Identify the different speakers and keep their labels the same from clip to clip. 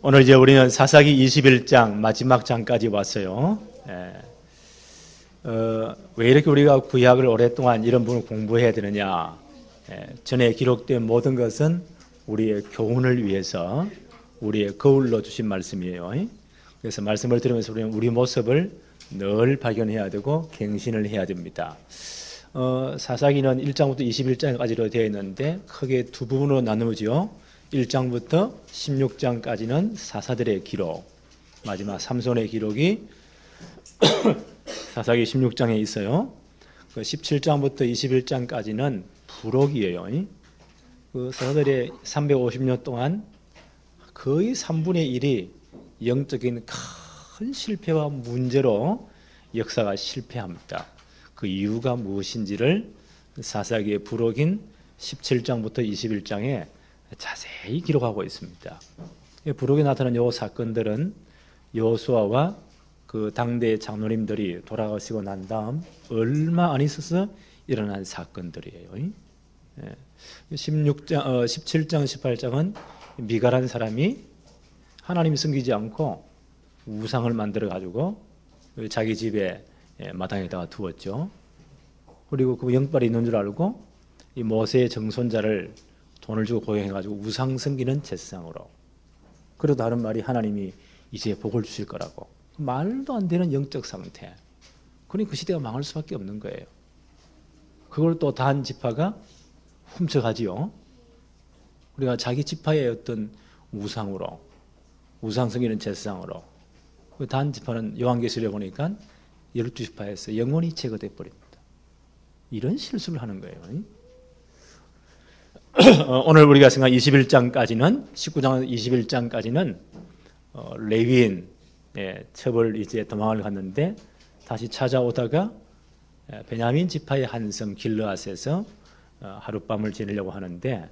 Speaker 1: 오늘 이제 우리는 사사기 21장 마지막 장까지 왔어요. 왜 이렇게 우리가 구약을 오랫동안 이런 부분을 공부해야 되느냐? 전에 기록된 모든 것은 우리의 교훈을 위해서 우리의 거울로 주신 말씀이에요. 그래서 말씀을 들으면서 우리는 우리 모습을 늘 발견해야 되고 갱신을 해야 됩니다. 사사기는 1장부터 21장까지로 되어 있는데 크게 두 부분으로 나누죠. 1장부터 16장까지는 사사들의 기록, 마지막 삼손의 기록이 사사기 16장에 있어요. 그 17장부터 21장까지는 부록이에요. 그 사사들의 350년 동안 거의 3분의 1이 영적인 큰 실패와 문제로 역사가 실패합니다. 그 이유가 무엇인지를 사사기의 부록인 17장부터 21장에 자세히 기록하고 있습니다. 부록에 나타난 요 사건들은 여호수아와 그 당대의 장로님들이 돌아가시고 난 다음 얼마 안 있어서 일어난 사건들이에요. 17장, 18장은 미가라는 사람이 하나님이 섬기지 않고 우상을 만들어 가지고 자기 집에 마당에다가 두었죠. 그리고 그 영빨이 있는 줄 알고 이 모세의 정손자를 돈을 주고 고용해가지고 우상 섬기는 제사장으로. 그리고 다른 말이 하나님이 이제 복을 주실 거라고. 말도 안 되는 영적 상태. 그러니 그 시대가 망할 수밖에 없는 거예요. 그걸 또 단 지파가 훔쳐가지요. 우리가 자기 지파의 어떤 우상으로, 우상 섬기는 제사장으로. 그 단 지파는 요한계시록에 보니까 12지파에서 영원히 제거돼 버립니다. 이런 실수를 하는 거예요. 오늘 우리가 생각 21장까지는 19장 21장까지는 레위인 첩을 이제 도망을 갔는데 다시 찾아오다가 베냐민 지파의 한 성 길르앗에서 하룻밤을 지내려고 하는데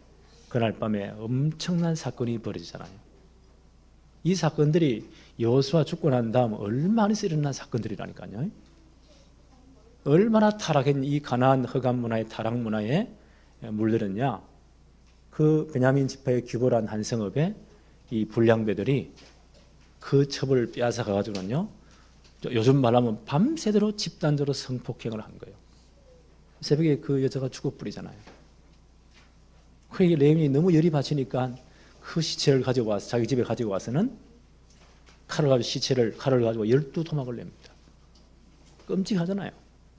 Speaker 1: 그날 밤에 엄청난 사건이 벌어지잖아요. 이 사건들이 여호수아 죽고 난 다음 얼마나 일어난 사건들이라니까요. 얼마나 타락한 이 가나안 흑암 문화의 타락 문화에 물들었냐. 그 베냐민 지파의 규보란 한 성읍에 이 불량배들이 그 첩을 빼앗아 가지고는요. 요즘 말하면 밤새도록 집단적으로 성폭행을 한 거예요. 새벽에 그 여자가 죽어버리잖아요. 그러니까 레위인이 너무 열이 받치니까 그 시체를 가지고 와서 자기 집에 가지고 와서는 칼을 가지고 12토막을 냅니다. 끔찍하잖아요.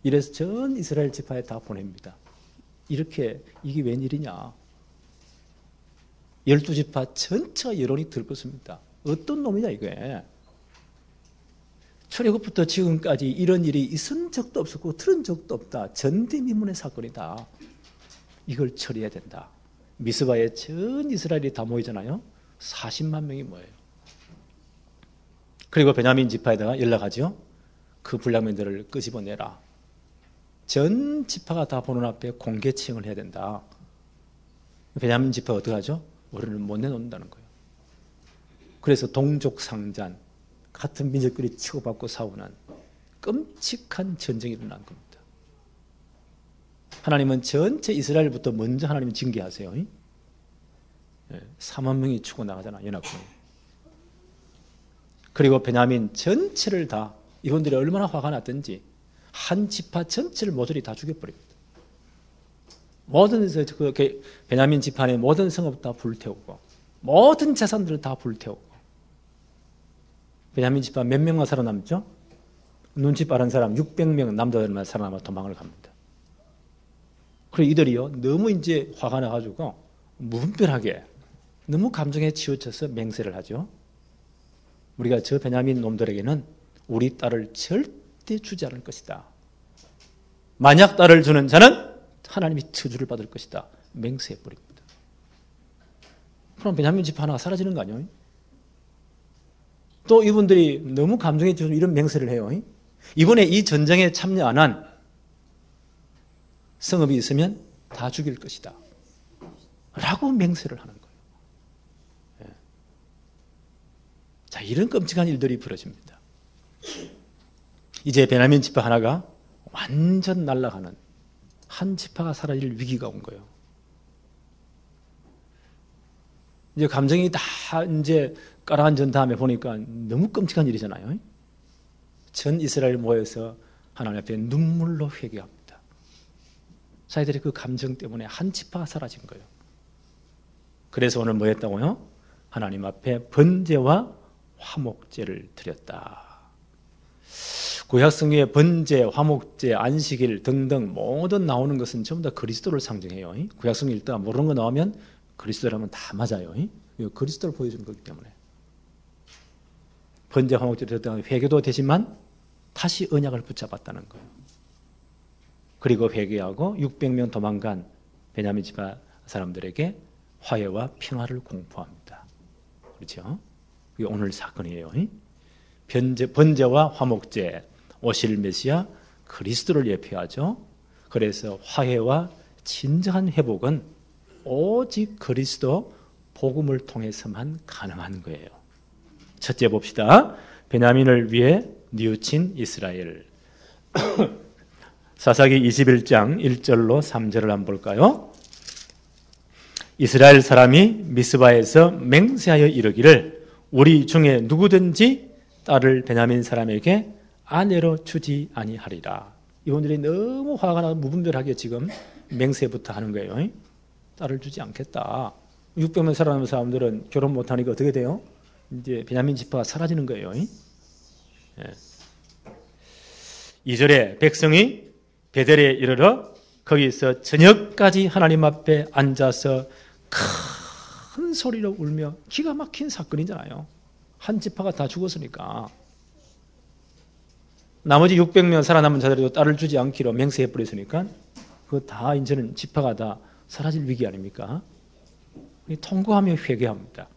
Speaker 1: 이래서 전 이스라엘 지파에 다 보냅니다. 이렇게 이게 웬일이냐. 12지파 전체가 여론이 들끓습니다. 어떤 놈이냐 이게. 출애굽부터 지금까지 이런 일이 있은 적도 없었고 들은 적도 없다. 전대미문의 사건이다. 이걸 처리해야 된다. 미스바에 전 이스라엘이 다 모이잖아요. 40만 명이 모여요. 그리고 베냐민 지파에다가 연락하죠. 그 불량민들을 끄집어내라. 전 지파가 다 보는 앞에 공개치형을 해야 된다. 베냐민 지파가 어떻게 하죠? 우리를 못 내놓는다는 거예요. 그래서 동족 상잔, 같은 민족끼리 치고받고 싸우는 끔찍한 전쟁이 일어난 겁니다. 하나님은 전체 이스라엘부터 먼저 하나님이 징계하세요. 4만 명이 치고 나가잖아, 연합군이. 그리고 베냐민 전체를 다, 이분들이 얼마나 화가 났든지 한 지파 전체를 모조리 다 죽여버립니다. 모든 그 베냐민 지파 안에 모든 성읍 다 불태우고 모든 재산들을 다 불태우고. 베냐민 지파 몇 명만 살아남죠? 눈치 빠른 사람 600명 남자들만 살아남아 도망을 갑니다. 그리고 이들이요 너무 이제 화가 나가지고 무분별하게 너무 감정에 치우쳐서 맹세를 하죠. 우리가 저 베냐민 놈들에게는 우리 딸을 절대 주지 않을 것이다. 만약 딸을 주는 자는 하나님이 저주를 받을 것이다. 맹세해버립니다. 그럼 베냐민 지파 하나가 사라지는 거 아니에요? 또 이분들이 너무 감정에 치우쳐 이런 맹세를 해요. 이번에 이 전쟁에 참여 안 한 성읍이 있으면 다 죽일 것이다. 라고 맹세를 하는 거예요. 자, 이런 끔찍한 일들이 벌어집니다. 이제 베냐민 지파 하나가 완전 날아가는 한 지파가 사라질 위기가 온 거예요. 이제 감정이 다 이제 가라앉은 다음에 보니까 너무 끔찍한 일이잖아요. 전 이스라엘 모여서 하나님 앞에 눈물로 회개합니다. 자기들의 그 감정 때문에 한 지파가 사라진 거예요. 그래서 오늘 뭐 했다고요? 하나님 앞에 번제와 화목제를 드렸다. 구약성경에 번제, 화목제, 안식일 등등 모든 나오는 것은 전부 다 그리스도를 상징해요. 구약성경 읽다가 모르는 거 나오면 그리스도라면 다 맞아요. 그리스도를 보여주는 거기 때문에. 번제, 화목제를 드렸다가 회개도 되지만 다시 언약을 붙잡았다는 거예요. 그리고 회개하고 600명 도망간 베냐민 지파 사람들에게 화해와 평화를 공포합니다. 그렇죠? 이게 오늘 사건이에요. 번제와 화목제, 오실 메시아 그리스도를 예표하죠. 그래서 화해와 진정한 회복은 오직 그리스도 복음을 통해서만 가능한 거예요. 첫째 봅시다. 베냐민을 위해 뉘우친 이스라엘. 사사기 21장 1절로 3절을 한번 볼까요? 이스라엘 사람이 미스바에서 맹세하여 이르기를 우리 중에 누구든지 딸을 베냐민 사람에게 아내로 주지 아니하리라. 이분들이 너무 화가 나서 무분별하게 지금 맹세부터 하는 거예요. 딸을 주지 않겠다. 600명 살아남은 사람들은 결혼 못하니까 어떻게 돼요? 이제 베냐민 지파가 사라지는 거예요. 2절에 백성이 베델에 이르러 거기서 저녁까지 하나님 앞에 앉아서 큰 소리로 울며 기가 막힌 사건이잖아요. 한 지파가 다 죽었으니까. 나머지 600명 살아남은 자들도 딸을 주지 않기로 맹세해버렸으니까 그거 다 이제는 지파가 다 사라질 위기 아닙니까? 통곡하며 회개합니다.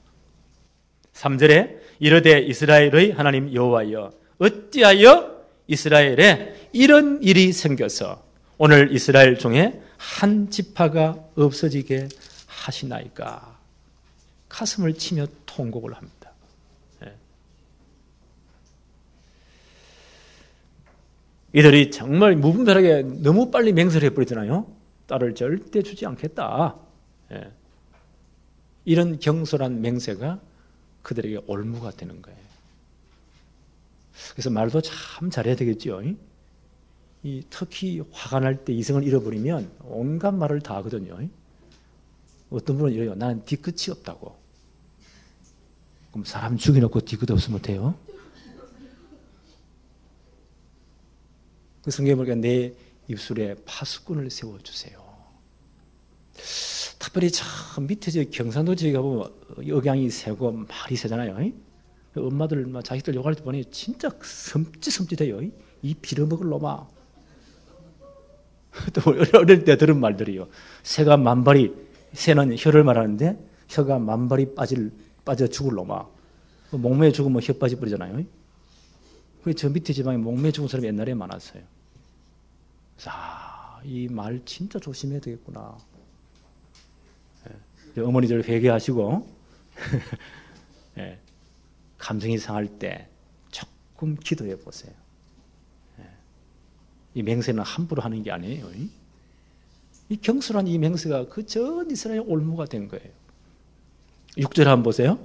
Speaker 1: 3절에 이르되 이스라엘의 하나님 여호와여 어찌하여 이스라엘에 이런 일이 생겨서 오늘 이스라엘 중에 한 지파가 없어지게 하시나이까. 가슴을 치며 통곡을 합니다. 이들이 정말 무분별하게 너무 빨리 맹세를 해버리잖아요. 딸을 절대 주지 않겠다. 이런 경솔한 맹세가 그들에게 올무가 되는 거예요. 그래서 말도 참 잘해야 되겠죠. 특히 화가 날 때 이성을 잃어버리면 온갖 말을 다 하거든요. 어떤 분은 이래요. 나는 뒤끝이 없다고. 그럼 사람 죽여놓고 뒤끝 없으면 돼요? 그 성경에 보니까 내 입술에 파수꾼을 세워주세요. 특별히 참 밑에 저 경상도 지역에 가보면 억양이 세고 말이 세잖아요. 엄마들, 자식들 욕할 때 보니 진짜 섬찟섬찟해요. 이 빌어먹을 놈아. 또 어릴 때 들은 말들이요. 새가 만발이, 새는 혀를 말하는데 혀가 만발이 빠져 죽을 놈아. 목매에 죽으면 혀 빠져버리잖아요. 저 밑에 지방에 목매에 죽은 사람이 옛날에 많았어요. 자, 이 말 진짜 조심해야 되겠구나. 어머니들 회개하시고 감정이 상할 때 조금 기도해 보세요. 이 맹세는 함부로 하는 게 아니에요. 이 경솔한 이 맹세가 그 전 이스라엘 올무가 된 거예요. 6절 한번 보세요.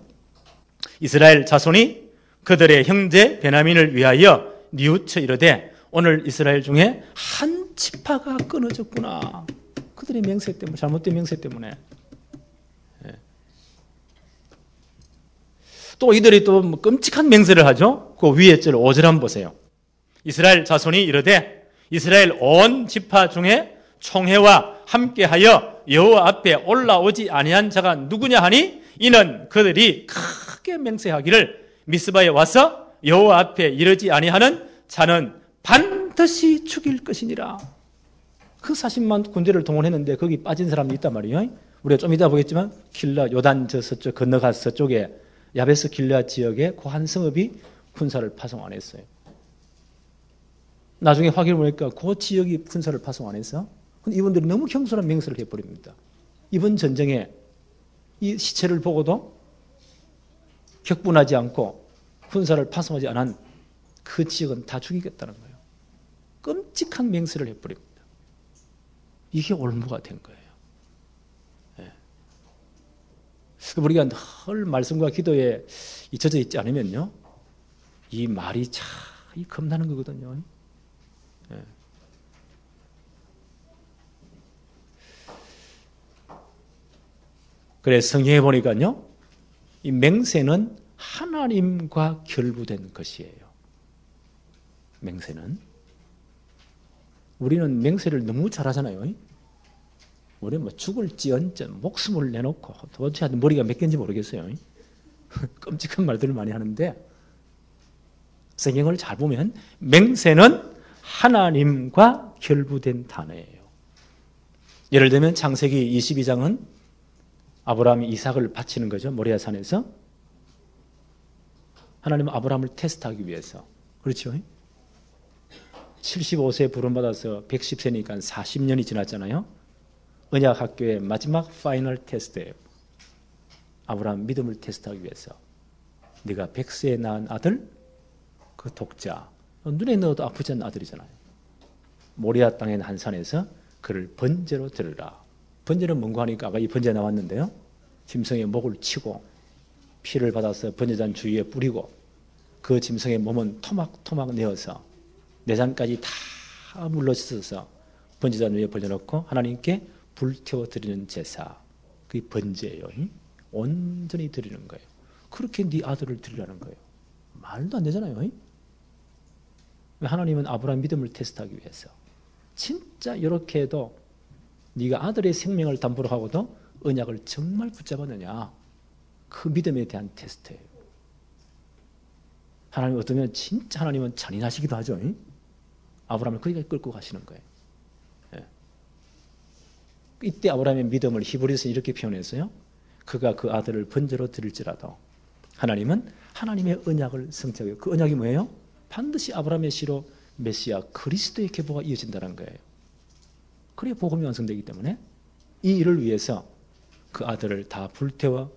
Speaker 1: 이스라엘 자손이 그들의 형제 베냐민을 위하여 뉘우쳐 이르되 오늘 이스라엘 중에 한 지파가 끊어졌구나. 그들의 맹세 때문에, 잘못된 맹세 때문에. 또 이들이 또 끔찍한 맹세를 하죠. 그 위에 절 5절 한번 보세요. 이스라엘 자손이 이르되 이스라엘 온 지파 중에 총회와 함께하여 여호와 앞에 올라오지 아니한 자가 누구냐 하니 이는 그들이 크게 맹세하기를 미스바에 와서 여호와 앞에 이르지 아니하는 자는 반드시 죽일 것이니라. 그 40만 군대를 동원했는데 거기 빠진 사람이 있단 말이에요. 우리가 좀 이따 보겠지만 길라 요단 저 서쪽 건너가서 서쪽에 야베스 길라 지역에 그 한 성읍이 군사를 파송 안 했어요. 나중에 확인해 보니까 그 지역이 군사를 파송 안 했어. 근데 이분들이 너무 경솔한 맹세를 해버립니다. 이번 전쟁에 이 시체를 보고도 격분하지 않고 군사를 파송하지 않은 그 지역은 다 죽이겠다는 거예요. 끔찍한 맹세를 해버립니다. 이게 올무가 된 거예요. 우리가 늘 말씀과 기도에 잊혀져 있지 않으면요, 이 말이 참 겁나는 거거든요. 예. 그래서 성경에 보니까요, 이 맹세는 하나님과 결부된 것이에요. 맹세는. 우리는 맹세를 너무 잘하잖아요. 우리는 뭐 죽을지언정 목숨을 내놓고 도대체 머리가 몇 개인지 모르겠어요. 끔찍한 말들을 많이 하는데, 성경을 잘 보면 맹세는 하나님과 결부된 단어예요. 예를 들면 창세기 22장은 아브라함이 이삭을 바치는 거죠. 모리아산에서. 하나님은 아브라함을 테스트하기 위해서. 그렇죠? 75세에 부름받아서 110세니까 40년이 지났잖아요. 언약학교의 마지막 파이널 테스트예요. 아브라함 믿음을 테스트하기 위해서. 네가 100세에 낳은 아들, 그 독자, 눈에 넣어도 아프지 않는 아들이잖아요. 모리아 땅의 한 산에서 그를 번제로 드리라. 번제는 뭔고 하니까 아까 이 번제 나왔는데요, 짐승의 목을 치고 피를 받아서 번제잔 주위에 뿌리고 그 짐승의 몸은 토막토막 내어서 내장까지 다 물러 씻어서 번제잔 위에 벌려놓고 하나님께 불태워 드리는 제사, 그게 번제예요. 온전히 드리는 거예요. 그렇게 네 아들을 드리라는 거예요. 말도 안 되잖아요. 하나님은 아브라함 믿음을 테스트하기 위해서 진짜 이렇게 해도 네가 아들의 생명을 담보로 하고도 언약을 정말 붙잡았느냐, 그 믿음에 대한 테스트예요. 하나님 어쩌면 진짜 하나님은 잔인하시기도 하죠. 아브라함을 거기까지 끌고 가시는 거예요. 예. 이때 아브라함의 믿음을 히브리서는 이렇게 표현했어요. 그가 그 아들을 번제로 드릴지라도 하나님은 하나님의 언약을 성취하고, 그 언약이 뭐예요? 반드시 아브라함의 씨로 메시아 그리스도의 계보가 이어진다는 거예요. 그래야 복음이 완성되기 때문에 이 일을 위해서 그 아들을 다 불태워서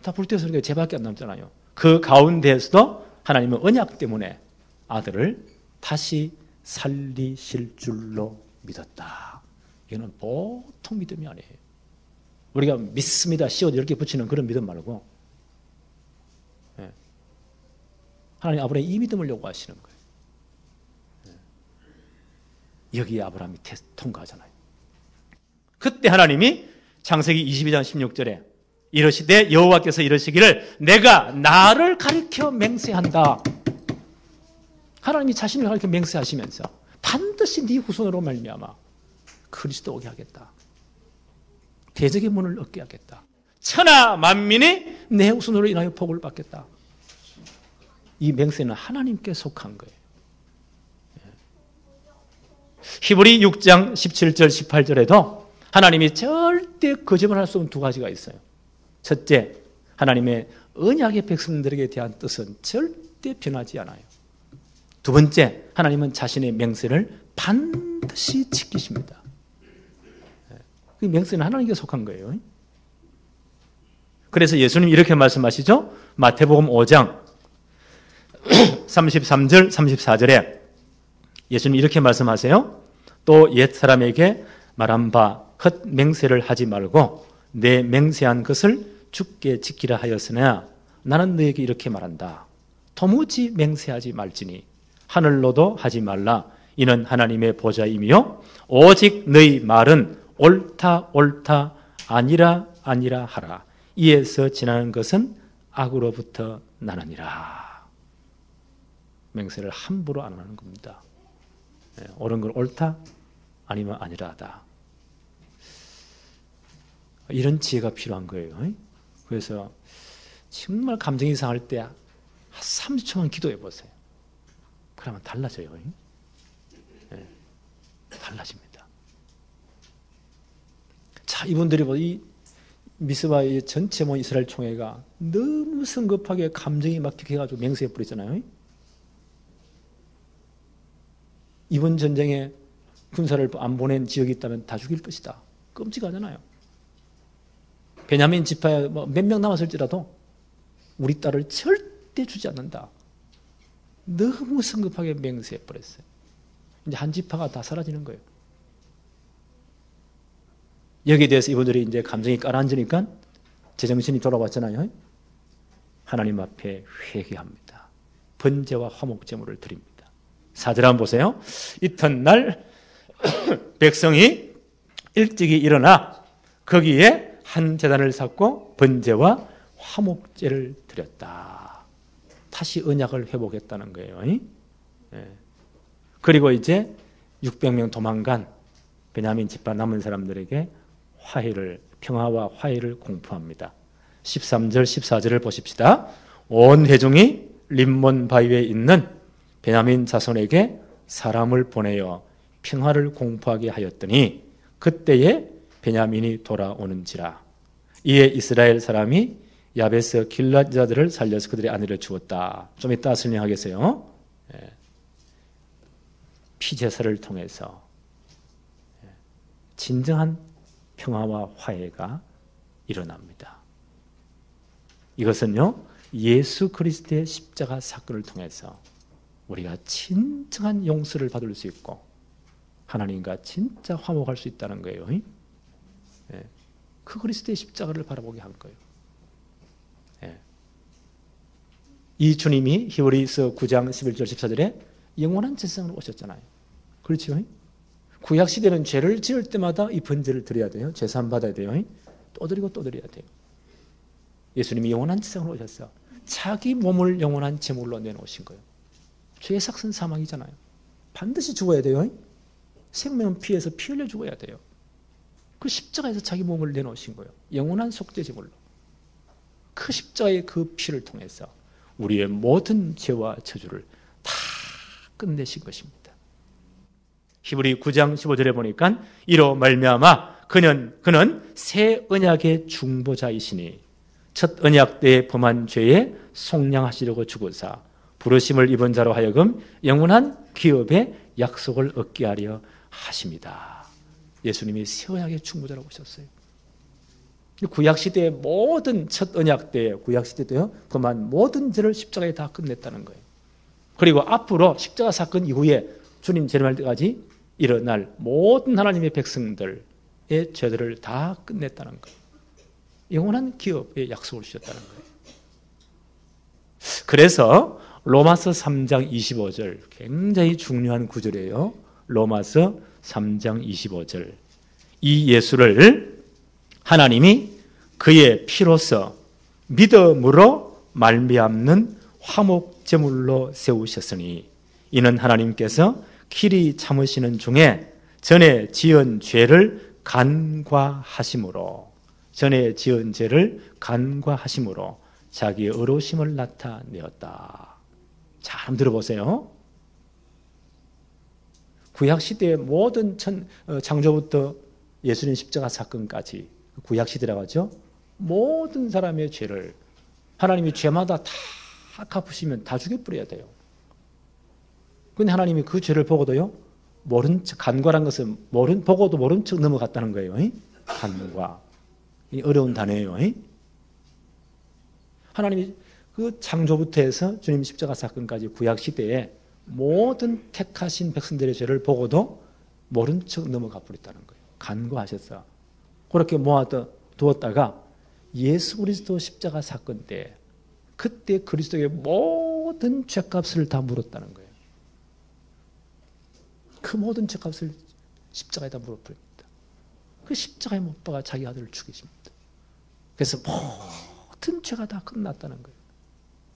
Speaker 1: 그러니까 죄밖에 안 남잖아요. 그 가운데에서도 하나님은 언약 때문에 아들을 다시 살리실 줄로 믿었다. 이거는 보통 믿음이 아니에요. 우리가 믿습니다, 시옷 이렇게 붙이는 그런 믿음 말고, 예. 하나님 아브라함이 이 믿음을 요구하시는 거예요. 예. 여기에 아브라함이 통과하잖아요. 그때 하나님이 창세기 22장 16절에 이러시되 여호와께서 이러시기를 내가 나를 가리켜 맹세한다. 하나님이 자신을 가리켜 맹세하시면서 반드시 네 후손으로 말미암아 그리스도 오게 하겠다. 대적의 문을 얻게 하겠다. 천하 만민이 내 후손으로 인하여 복을 받겠다. 이 맹세는 하나님께 속한 거예요. 히브리 6장 17절 18절에도 하나님이 절대 거짓말할 수 없는 두 가지가 있어요. 첫째, 하나님의 언약의 백성들에게 대한 뜻은 절대 변하지 않아요. 두 번째, 하나님은 자신의 맹세를 반드시 지키십니다. 그 맹세는 하나님께 속한 거예요. 그래서 예수님 이렇게 말씀하시죠. 마태복음 5장 33절 34절에 예수님 이렇게 말씀하세요. 또 옛사람에게 말한 바 헛맹세를 하지 말고 내 맹세한 것을 주께 지키라 하였으나 나는 너에게 이렇게 말한다. 도무지 맹세하지 말지니 하늘로도 하지 말라. 이는 하나님의 보좌이며 오직 너희 말은 옳다 옳다 아니라 아니라 하라. 이에서 지나는 것은 악으로부터 나느니라. 맹세를 함부로 안 하는 겁니다. 옳은 걸 옳다 아니면 아니라다. 이런 지혜가 필요한 거예요. 그래서 정말 감정이 상할 때 한 30초만 기도해 보세요. 그러면 달라져요. 달라집니다. 자, 이분들이 이 미스바의 전체 이스라엘 총회가 너무 성급하게 감정이 막히해가지고 맹세해 버렸잖아요. 이번 전쟁에 군사를 안 보낸 지역이 있다면 다 죽일 것이다. 끔찍하잖아요. 베냐민 지파에 몇 명 남았을지라도 우리 딸을 절대 주지 않는다. 너무 성급하게 맹세해 버렸어요. 이제 한 지파가 다 사라지는 거예요. 여기에 대해서 이분들이 이제 감정이 가라앉으니까 제정신이 돌아왔잖아요. 하나님 앞에 회개합니다. 번제와 화목제물을 드립니다. 4절 한번 보세요. 이튿날 백성이 일찍이 일어나 거기에 한 제단을 쌓고 번제와 화목제를 드렸다. 다시 언약을 회복했다는 거예요. 그리고 이제 600명 도망간 베냐민 집안 남은 사람들에게 평화와 화해를 공포합니다. 13절 14절을 보십시다. 온 회중이 림몬 바위에 있는 베냐민 자손에게 사람을 보내어 평화를 공포하게 하였더니 그때에 베냐민이 돌아오는지라. 이에 이스라엘 사람이 야베스 길라자들을 살려서 그들의 아내를 주었다. 좀 이따 설명하겠어요. 피제사를 통해서 진정한 평화와 화해가 일어납니다. 이것은요, 예수 그리스도의 십자가 사건을 통해서 우리가 진정한 용서를 받을 수 있고 하나님과 진짜 화목할 수 있다는 거예요. 그 그리스도의 십자가를 바라보게 한 거예요. 이 주님이 히브리서 9장 11절 14절에 영원한 제사장으로 오셨잖아요. 그렇죠? 구약시대는 죄를 지을 때마다 이 번제를 드려야 돼요. 제사함 받아야 돼요. 또 드리고 또 드려야 돼요. 예수님이 영원한 제사장으로 오셨어요. 자기 몸을 영원한 제물로 내놓으신 거예요. 죄의 삭은 사망이잖아요. 반드시 죽어야 돼요. 생명은 피해서 피 흘려 죽어야 돼요. 그 십자가에서 자기 몸을 내놓으신 거예요. 영원한 속죄 제물로. 그 십자가의 그 피를 통해서 우리의 모든 죄와 저주를 다 끝내신 것입니다. 히브리 9장 15절에 보니까 이로 말미암아 그는 새 언약의 중보자이시니 첫 언약 때에 범한 죄에 속량하시려고 죽으사 부르심을 입은 자로 하여금 영원한 기업의 약속을 얻게 하려 하십니다. 예수님이 새 언약의 중보자라고 오셨어요. 구약시대의 모든 첫 언약 때에 구약시대 때요 범한 모든 죄를 십자가에 다 끝냈다는 거예요. 그리고 앞으로 십자가 사건 이후에 주님 재림할 때까지 일어날 모든 하나님의 백성들의 죄들을 다 끝냈다는 거예요. 영원한 기업의 약속을 주셨다는 거예요. 그래서 로마서 3장 25절 굉장히 중요한 구절이에요. 로마서 3장 25절 이 예수를 하나님이 그의 피로서 믿음으로 말미암는 화목제물로 세우셨으니 이는 하나님께서 길이 참으시는 중에 전에 지은 죄를 간과하심으로 자기의 의로우심을 나타내었다. 잘 한번 들어보세요. 구약시대의 모든 창조부터 예수님 십자가 사건까지 구약시대라고 하죠. 모든 사람의 죄를 하나님이 죄마다 다 갚으시면 다 죽여버려야 돼요. 근데 하나님이 그 죄를 보고도요, 모른 척, 간과란 것은 보고도 모른 척 넘어갔다는 거예요. 간과. 이 어려운 단어예요. 하나님이 그 창조부터 해서 주님 십자가 사건까지 구약시대에 모든 택하신 백성들의 죄를 보고도 모른 척 넘어가 버렸다는 거예요. 간과하셨어. 그렇게 모아두었다가 예수 그리스도 십자가 사건 때 그때 그리스도의 모든 죄값을 다 물었다는 거예요. 그 모든 죄값을 십자가에다 물어버립니다. 그 십자가에 못 박아 자기 아들을 죽이십니다. 그래서 모든 죄가 다 끝났다는 거예요.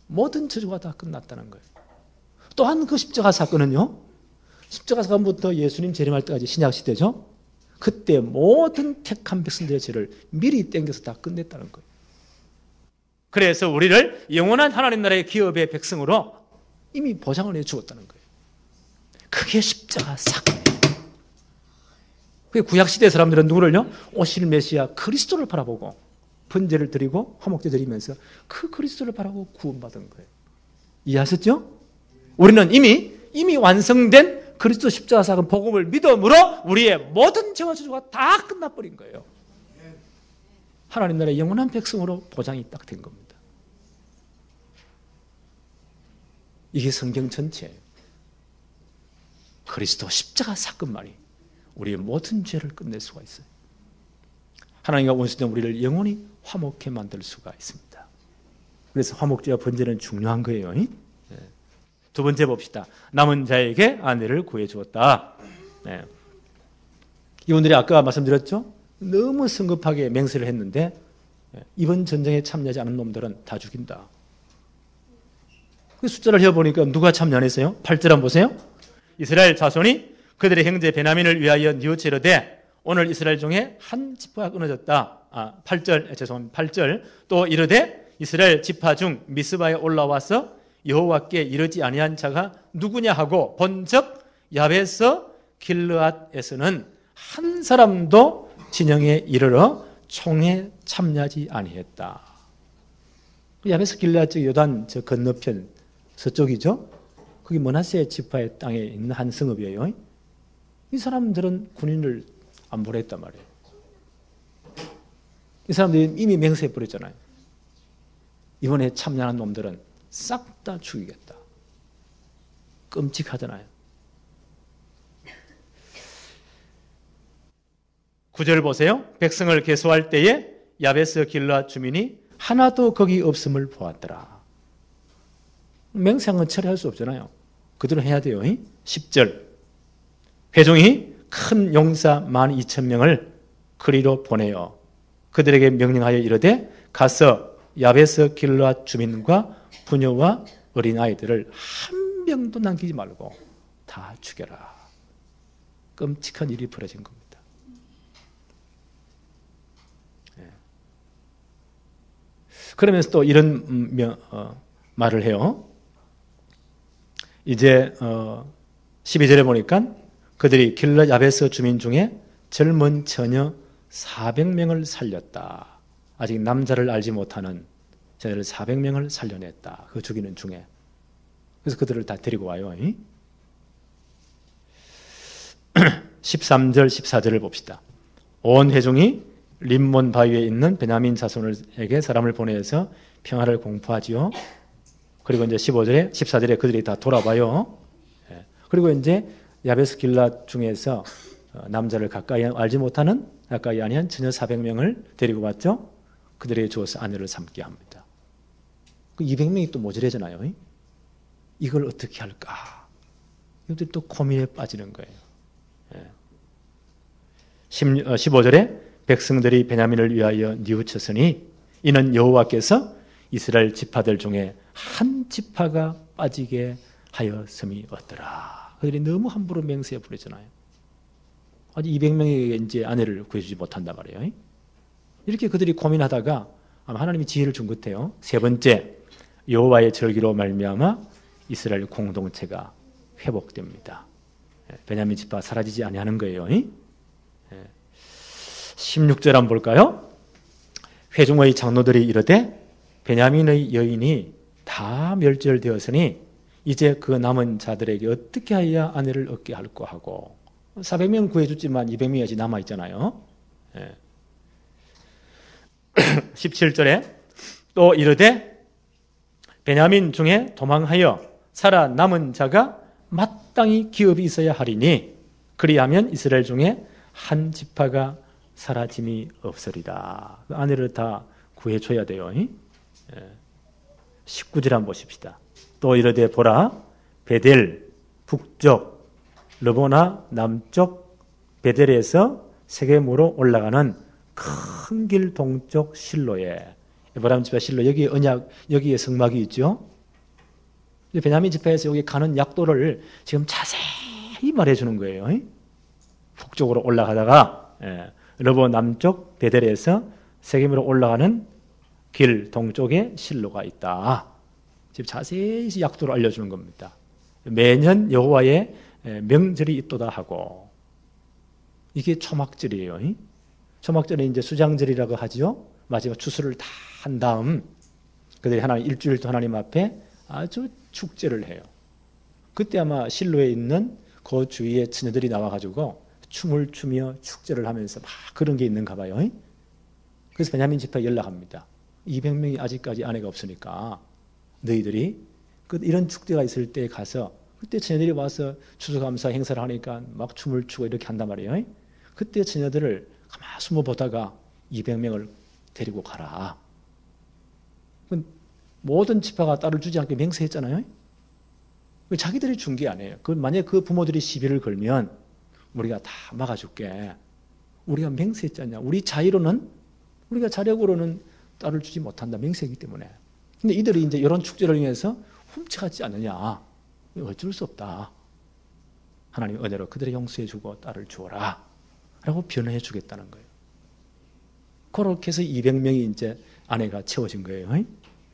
Speaker 1: 모든 저주가 다 끝났다는 거예요. 또한 그 십자가 사건은요, 십자가 사건부터 예수님 재림할 때까지 신약시대죠. 그때 모든 택한 백성들의 죄를 미리 땡겨서 다 끝냈다는 거예요. 그래서 우리를 영원한 하나님 나라의 기업의 백성으로 이미 보장을 해주었다는 거예요. 그게 십자가 사건이에요. 구약시대 사람들은 누구를요? 오실 메시아 그리스도를 바라보고 번제를 드리고 화목제 드리면서 그 그리스도를 바라보고 구원받은 거예요. 이해하셨죠? 우리는 이미 완성된 그리스도 십자가 사건 복음을 믿음으로 우리의 모든 죄와 저주가 다 끝나버린 거예요. 하나님 나라의 영원한 백성으로 보장이 딱 된 겁니다. 이게 성경 전체예요. 그리스도 십자가 사건만이 우리의 모든 죄를 끝낼 수가 있어요. 하나님과 원수된 우리를 영원히 화목해 만들 수가 있습니다. 그래서 화목제와 번제는 중요한 거예요. 두 번째 봅시다. 남은 자에게 아내를 구해주었다. 이분들이 아까 말씀드렸죠? 너무 성급하게 맹세를 했는데 이번 전쟁에 참여하지 않은 놈들은 다 죽인다. 그 숫자를 해보니까 누가 참여 안 했어요? 8절 한번 보세요. 이스라엘 자손이 그들의 형제 베냐민을 위하여 뉘우쳐 이르되 오늘 이스라엘 중에 한 지파가 끊어졌다. 8절 또 이르되 이스라엘 지파 중 미스바에 올라와서 여호와께 이르지 아니한 자가 누구냐 하고 본즉 야베스 길르앗에서는 한 사람도 진영에 이르러 총에 참여하지 아니했다. 야베스 길르앗 쪽 요단 저 건너편 서쪽이죠. 거기 므낫세 지파의 땅에 있는 한 성읍이에요. 이 사람들은 군인을 안 보냈단 말이에요. 이 사람들이 이미 맹세해 버렸잖아요. 이번에 참여하는 놈들은 싹 다 죽이겠다. 끔찍하잖아요. 9절 보세요. 백성을 계수할 때에 야베스 길르앗 주민이 하나도 거기 없음을 보았더라. 맹세한 처리할 수 없잖아요. 그대로 해야 돼요. 10절 회중이 큰 용사 12,000명을 그리로 보내어 그들에게 명령하여 이르되 가서 야베스 길르앗 주민과 부녀와 어린아이들을 한 명도 남기지 말고 다 죽여라. 끔찍한 일이 벌어진 겁니다. 그러면서 또 이런 말을 해요. 이제 12절에 보니까 그들이 길르앗 야베스 주민 중에 젊은 처녀 400명을 살렸다. 아직 남자를 알지 못하는 저희를 400명을 살려냈다. 그 죽이는 중에. 그래서 그들을 다 데리고 와요. 13절 14절을 봅시다. 온 회중이 림몬 바위에 있는 베냐민 자손에게 사람을 보내서 평화를 공포하지요. 그리고 이제 15절에 14절에 그들이 다 돌아봐요. 그리고 이제 야베스 길르앗 중에서 남자를 가까이 알지 못하는 가까이 아니한 처녀 400명을 데리고 왔죠. 그들에게 주어서 아내를 삼게 합니다. 그 200명이 또 모자라잖아요. 이걸 어떻게 할까? 이것들이 또 고민에 빠지는 거예요. 15절에 백성들이 베냐민을 위하여 뉘우쳤으니 이는 여호와께서 이스라엘 지파들 중에 한 지파가 빠지게 하였음이 없더라. 그들이 너무 함부로 맹세해 버리잖아요. 아직 200명에게 이제 아내를 구해주지 못한단 말이에요. 이렇게 그들이 고민하다가 아마 하나님이 지혜를 준 것 같아요. 세 번째, 여호와의 절기로 말미암아 이스라엘 공동체가 회복됩니다. 베냐민 지파 사라지지 아니하는 거예요. 16절 한번 볼까요? 회중의 장로들이 이르되 베냐민의 여인이 다 멸절되었으니 이제 그 남은 자들에게 어떻게 하여야 아내를 얻게 할까 하고 400명 구해줬지만 200명이 아직 남아있잖아요. 17절에 또 이르되 베냐민 중에 도망하여 살아남은 자가 마땅히 기업이 있어야 하리니 그리하면 이스라엘 중에 한 지파가 사라짐이 없으리라. 아내를 다 구해줘야 돼요. 19절 한번 보십시다. 또 이르되 보라 베델 북쪽 르보나 남쪽 베델에서 세겜으로 올라가는 큰 길 동쪽 실로에 에브라임 지파 실로 여기에 언약 여기에 성막이 있죠. 베냐민 지파에서 여기 가는 약도를 지금 자세히 말해 주는 거예요. 북쪽으로 올라가다가 르보 남쪽 베델에서 세겜으로 올라가는 길 동쪽에 실로가 있다. 지금 자세히 약도를 알려주는 겁니다. 매년 여호와의 명절이 있도다 하고 이게 초막절이에요. 초막절은 이제 수장절이라고 하죠. 마지막 추수를 다 한 다음 그들이 하나님 일주일 또 하나님 앞에 아주 축제를 해요. 그때 아마 실로에 있는 그 주위에 처녀들이 나와가지고 춤을 추며 축제를 하면서 막 그런 게 있는가 봐요. 그래서 베냐민 지파에 연락합니다. 200명이 아직까지 아내가 없으니까 너희들이 이런 축제가 있을 때 가서 그때 처녀들이 와서 추수감사 행사를 하니까 막 춤을 추고 이렇게 한단 말이에요. 그때 처녀들을 가만히 숨어 보다가 200명을 데리고 가라. 모든 지파가 딸을 주지 않게 맹세했잖아요. 자기들이 준 게 아니에요. 만약에 그 부모들이 시비를 걸면 우리가 다 막아줄게. 우리가 맹세했잖냐. 우리 자의로는, 우리가 자력으로는 딸을 주지 못한다. 맹세이기 때문에. 근데 이들이 이제 이런 축제를 위해서 훔쳐갔지 않느냐. 어쩔 수 없다. 하나님 은혜로 그들의 용서해주고 딸을 주어라. 라고 변호해 주겠다는 거예요. 그렇게 해서 200명이 이제 아내가 채워진 거예요.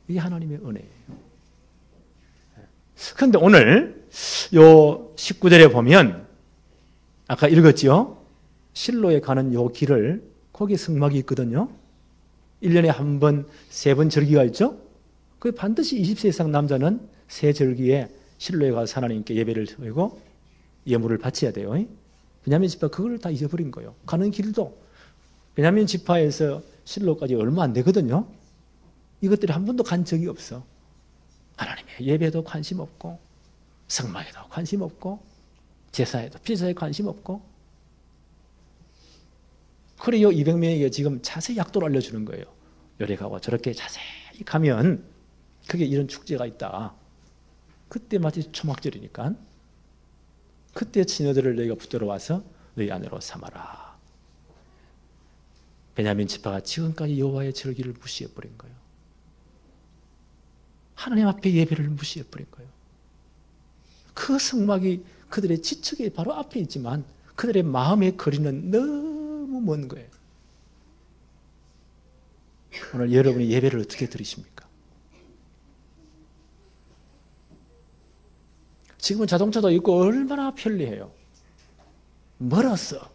Speaker 1: 이게 하나님의 은혜예요. 그런데 오늘 요 19절에 보면 아까 읽었죠? 실로에 가는 요 길을 거기에 성막이 있거든요. 1년에 한 번, 3번 절기가 있죠? 그 반드시 20세 이상 남자는 새 절기에 실로에 가서 하나님께 예배를 드리고 예물을 바쳐야 돼요. 베냐민 지파 그걸 다 잊어버린 거예요. 가는 길도 베냐민 지파에서 실로까지 얼마 안 되거든요. 이것들이 한 번도 간 적이 없어. 하나님의 예배도 관심 없고 성막에도 관심 없고 제사에도 피사에 관심 없고 그래요. 200명에게 지금 자세히 약도를 알려주는 거예요. 요래 가고 저렇게 자세히 가면 그게 이런 축제가 있다. 그때 마치 초막절이니까 그때 처녀들을 너희가 붙들어 와서 너희 아내로 삼아라. 베냐민 지파가 지금까지 여호와의 절기를 무시해버린 거예요. 하나님 앞에 예배를 무시해버린 거예요. 그 성막이 그들의 지척에 바로 앞에 있지만 그들의 마음의 거리는 너무 먼 거예요. 오늘 여러분이 예배를 어떻게 드리십니까? 지금은 자동차도 있고 얼마나 편리해요. 멀었어.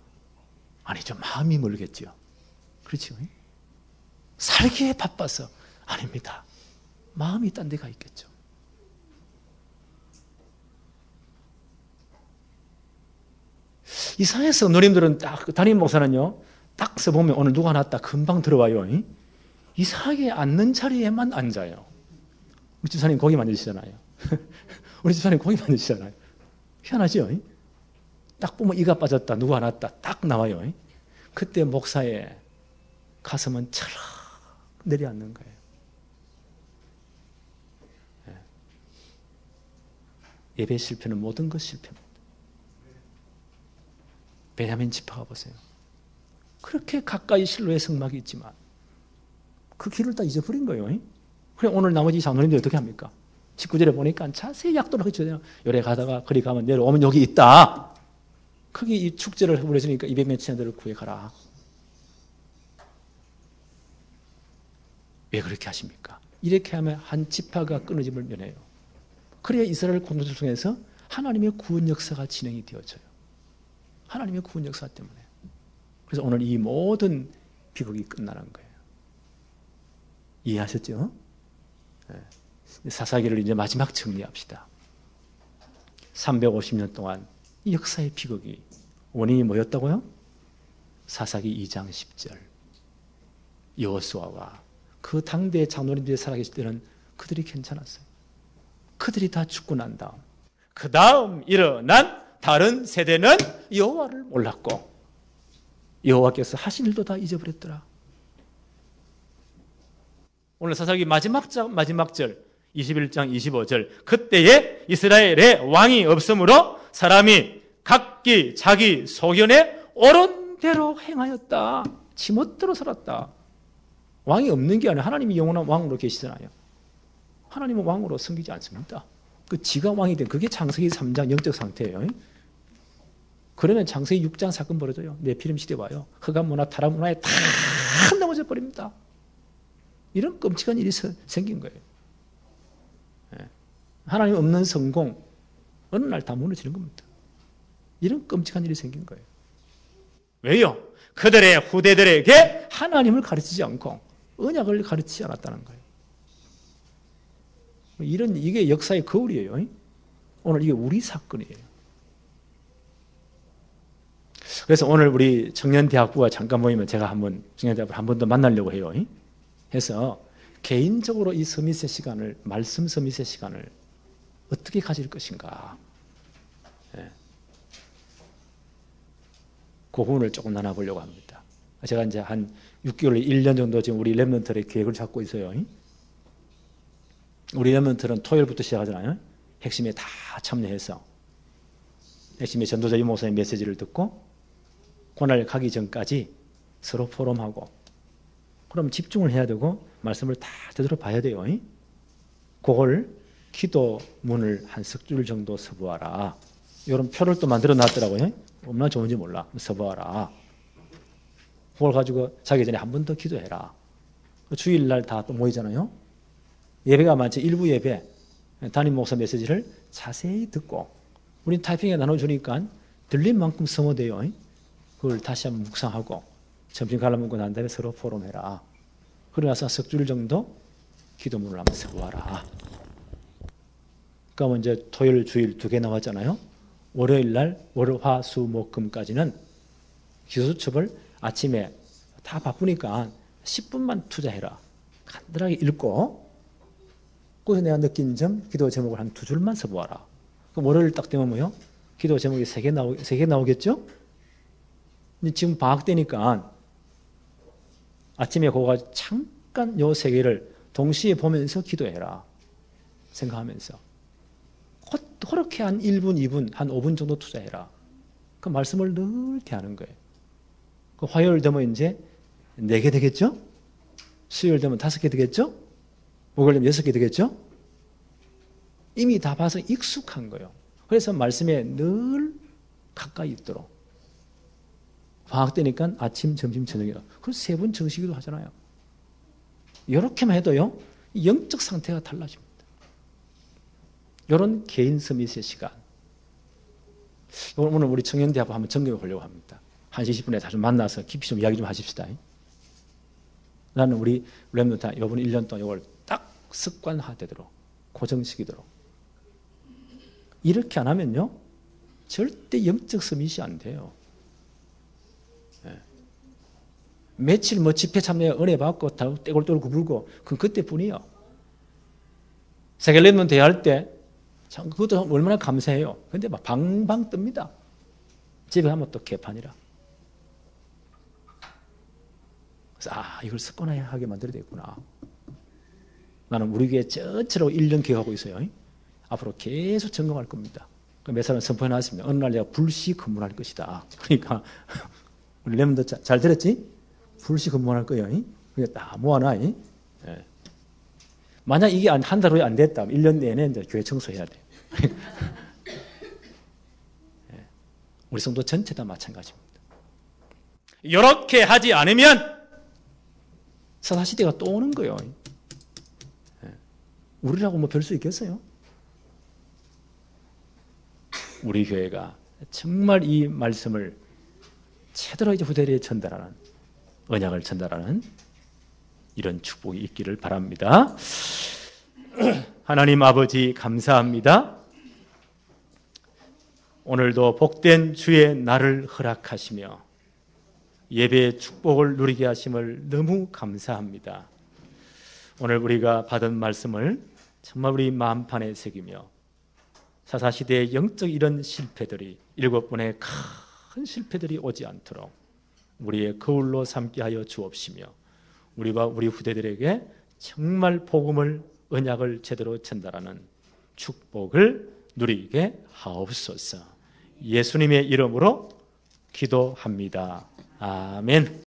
Speaker 1: 아니죠. 마음이 멀겠죠. 그렇죠? 살기에 바빠서 아닙니다. 마음이 딴 데가 있겠죠. 이상해서 누님들은 딱 담임 목사는요. 딱 써보면 오늘 누가 났다 금방 들어와요. 이상하게 앉는 자리에만 앉아요. 우리 집사님 고기 만드시잖아요. 우리 집사님 고기 만드시잖아요. 희한하죠? 딱 보면 이가 빠졌다 누가 났다 딱 나와요. 그때 목사의 가슴은 철렁 내려앉는 거예요. 예배 실패는 모든 것 실패입니다. 베냐민 지파가 보세요. 그렇게 가까이 실로의 성막이 있지만 그 길을 다 잊어버린 거예요. 그래 오늘 나머지 장로님들 어떻게 합니까? 19절에 보니까 자세히 약도를 해줘요. 요래 가다가 거리 가면 내려오면 여기 있다. 거기 이 축제를 해버렸으니까 200명 친구들을 구해가라. 왜 그렇게 하십니까? 이렇게 하면 한 지파가 끊어짐을 면해요. 그래야 이스라엘 공동체 중에서 하나님의 구원 역사가 진행이 되어져요. 하나님의 구원 역사 때문에. 그래서 오늘 이 모든 비극이 끝나는 거예요. 이해하셨죠? 네. 사사기를 이제 마지막 정리합시다. 350년 동안 이 역사의 비극이 원인이 뭐였다고요? 사사기 2장 10절. 여호수아와 그 당대의 장로님들이 살아계실 때는 그들이 괜찮았어요. 그들이 다 죽고 난 다음 그 다음 일어난 다른 세대는 여호와를 몰랐고 여호와께서 하신 일도 다 잊어버렸더라. 오늘 사사기 마지막 절 21장 25절 그때에 이스라엘에 왕이 없으므로 사람이 각기 자기 소견에 옳은 대로 행하였다. 지멋대로 살았다. 왕이 없는 게 아니라 하나님이 영원한 왕으로 계시잖아요. 하나님은 왕으로 섬기지 않습니다. 그 지가 왕이 된 그게 창세기 3장 영적 상태예요. 그러면 창세기 6장 사건 벌어져요. 네피림 시대 와요. 흑암 문화, 타락 문화에 다 넘어져 버립니다. 이런 끔찍한 일이 생긴 거예요. 하나님 없는 성공 어느 날 다 무너지는 겁니다. 이런 끔찍한 일이 생긴 거예요. 왜요? 그들의 후대들에게 하나님을 가르치지 않고 언약을 가르치지 않았다는 거예요. 이게 역사의 거울이에요. 오늘 이게 우리 사건이에요. 그래서 오늘 우리 청년대학부가 잠깐 모이면 제가 청년대학부 한 번 더 만나려고 해요. 해서 개인적으로 이 서밋의 시간을, 말씀 서밋의 시간을 어떻게 가질 것인가. 그 부분을 조금 나눠보려고 합니다. 제가 이제 한 6개월, 1년 정도 지금 우리 렘넌트의 계획을 잡고 있어요. 우리 렘넌트는 토요일부터 시작하잖아요. 핵심에 다 참여해서 핵심의 전도자 유목사의 메시지를 듣고 그날 가기 전까지 서로 포럼하고 그럼 집중을 해야 되고 말씀을 다 제대로 봐야 돼요. 그걸 기도문을 한 석 줄 정도 서보아라. 이런 표를 또 만들어 놨더라고요. 얼마나 좋은지 몰라. 서보아라. 그걸 가지고 자기 전에 한 번 더 기도해라. 주일날 다 또 모이잖아요. 예배가 많지. 일부 예배 담임 목사 메시지를 자세히 듣고 우린 타이핑에 나눠주니까 들린 만큼 성어돼요. 그걸 다시 한번 묵상하고 점심 갈라먹고 난 다음에 서로 포럼해라. 그러고 나서 석 줄 정도 기도문을 한번 서보아라. 그러면 이제 토요일, 주일 2개 나왔잖아요. 월요일 날 월, 화, 수, 목, 금까지는 기도수첩을 아침에 다 바쁘니까 10분만 투자해라. 간단하게 읽고 거기서 내가 느낀 점 기도 제목을 한 2줄만 써보아라. 그럼 월요일 딱 되면 뭐요? 기도 제목이 3개 나오겠죠? 근데 지금 방학 때니까 아침에 그거 잠깐 요 3개를 동시에 보면서 기도해라. 생각하면서. 그렇게 한 1분, 2분, 한 5분 정도 투자해라. 그 말씀을 늘 대하는 거예요. 그 화요일 되면 이제 4개 되겠죠? 수요일 되면 5개 되겠죠? 목요일 되면 6개 되겠죠? 이미 다 봐서 익숙한 거예요. 그래서 말씀에 늘 가까이 있도록. 방학 때니까 아침, 점심, 저녁이라. 그래서 3번 정식기도 하잖아요. 이렇게만 해도요, 영적 상태가 달라집니다. 이런 개인 서밋의 시간. 오늘 우리 청년대하고 한번 점검해 보려고 합니다. 1시 10분에 다시 만나서 깊이 좀 이야기 좀 하십시다. 나는 우리 렘넌트 이번 1년 동안 이걸 딱 습관화되도록, 고정시키도록. 이렇게 안 하면요, 절대 영적 서밋이 안 돼요. 며칠 뭐 집회 참여에 은혜 받고 떼굴떼굴 구불고 그건 그때뿐이요. 세계 렘넌트 대회할 때 참 그것도 얼마나 감사해요. 근데 막 방방 뜹니다. 집에 가면 또 개판이라. 그래서 이걸 습관화하게 만들어야 되겠구나. 나는 우리 교회 전체로 1년 계획하고 있어요. 앞으로 계속 점검할 겁니다. 몇 사람 선포해 놨습니다. 어느 날 내가 불시 근무할 것이다. 그러니까 우리 렘넌트 잘 들었지? 불시 근무할 거예요. 그게 다 모아놔. 예. 만약 이게 한 달 후에 안 됐다. 1년 내내 이제 교회 청소해야 돼. 예. 우리 성도 전체 다 마찬가지입니다. 이렇게 하지 않으면 사사시대가 또 오는 거예요. 예. 우리라고 뭐 별 수 있겠어요? 우리 교회가 정말 이 말씀을 제대로 이제 후대에 전달하는, 언약을 전달하는 이런 축복이 있기를 바랍니다. 하나님 아버지 감사합니다. 오늘도 복된 주의 날을 허락하시며 예배의 축복을 누리게 하심을 너무 감사합니다. 오늘 우리가 받은 말씀을 정말 우리 마음판에 새기며 사사시대의 영적 이런 실패들이 7번의 큰 실패들이 오지 않도록 우리의 거울로 삼게 하여 주옵시며 우리와 우리 후대들에게 정말 복음을, 언약을 제대로 전달하는 축복을 누리게 하옵소서. 예수님의 이름으로 기도합니다. 아멘.